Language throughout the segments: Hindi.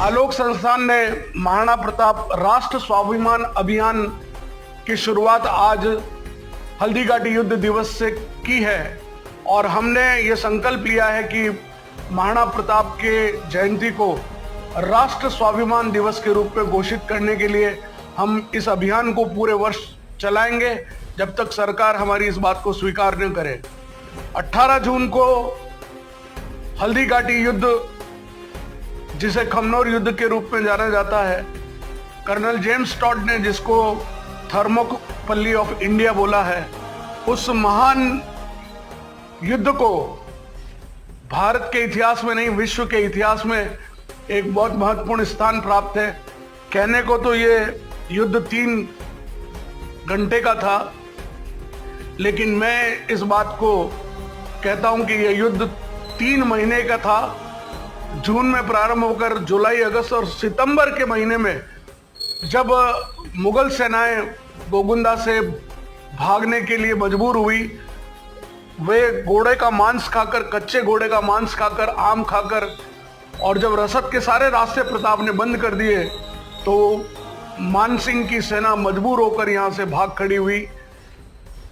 आलोक संस्थान ने महाराणा प्रताप राष्ट्र स्वाभिमान अभियान की शुरुआत आज हल्दीघाटी युद्ध दिवस से की है और हमने ये संकल्प लिया है कि महाराणा प्रताप के जयंती को राष्ट्र स्वाभिमान दिवस के रूप में घोषित करने के लिए हम इस अभियान को पूरे वर्ष चलाएंगे जब तक सरकार हमारी इस बात को स्वीकार न करे। 18 जून को हल्दीघाटी युद्ध, जिसे खमनोर युद्ध के रूप में जाना जाता है, कर्नल जेम्स टॉड ने जिसको थर्मोपल्ली ऑफ इंडिया बोला है, उस महान युद्ध को भारत के इतिहास में नहीं विश्व के इतिहास में एक बहुत महत्वपूर्ण स्थान प्राप्त है। कहने को तो ये युद्ध 3 घंटे का था, लेकिन मैं इस बात को कहता हूं कि यह युद्ध 3 महीने का था। जून में प्रारंभ होकर जुलाई, अगस्त और सितंबर के महीने में जब मुगल सेनाएं गोगुंदा से भागने के लिए मजबूर हुई, वे घोड़े का मांस खाकर, कच्चे घोड़े का मांस खाकर, आम खाकर, और जब रसद के सारे रास्ते प्रताप ने बंद कर दिए तो मानसिंह की सेना मजबूर होकर यहां से भाग खड़ी हुई।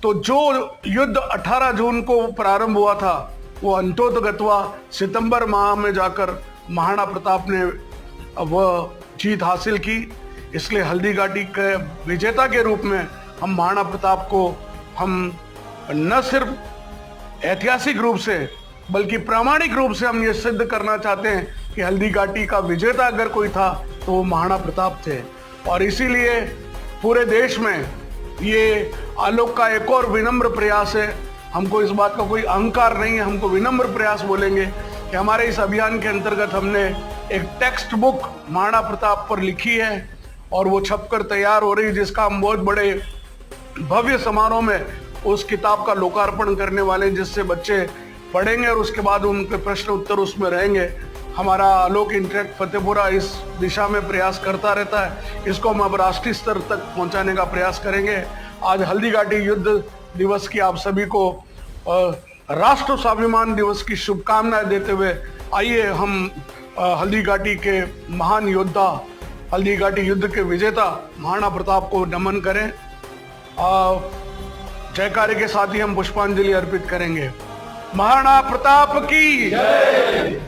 तो जो युद्ध 18 जून को प्रारंभ हुआ था वो अंतोतगत्वा सितंबर माह में जाकर महाराणा प्रताप ने वह जीत हासिल की। इसलिए हल्दीघाटी के विजेता के रूप में हम महाराणा प्रताप को हम न सिर्फ ऐतिहासिक रूप से बल्कि प्रामाणिक रूप से हम ये सिद्ध करना चाहते हैं कि हल्दीघाटी का विजेता अगर कोई था तो वो महाराणा प्रताप थे। और इसीलिए पूरे देश में ये आलोक का एक और विनम्र प्रयास है। हमको इस बात का कोई अहंकार नहीं है, हमको विनम्र प्रयास बोलेंगे कि हमारे इस अभियान के अंतर्गत हमने एक टेक्स्ट बुक महाराणा प्रताप पर लिखी है और वो छपकर तैयार हो रही है, जिसका हम बहुत बड़े भव्य समारोह में उस किताब का लोकार्पण करने वाले हैं, जिससे बच्चे पढ़ेंगे और उसके बाद उनके प्रश्न उत्तर उसमें रहेंगे। हमारा आलोक इंटरेक्ट फतेहपुरा इस दिशा में प्रयास करता रहता है। इसको हम अब राष्ट्रीय स्तर तक पहुंचाने का प्रयास करेंगे। आज हल्दीघाटी युद्ध दिवस की आप सभी को राष्ट्र स्वाभिमान दिवस की शुभकामनाएं देते हुए आइए हम हल्दीघाटी के महान योद्धा, हल्दीघाटी युद्ध के विजेता महाराणा प्रताप को नमन करें। जयकारे के साथ ही हम पुष्पांजलि अर्पित करेंगे। महाराणा प्रताप की जय।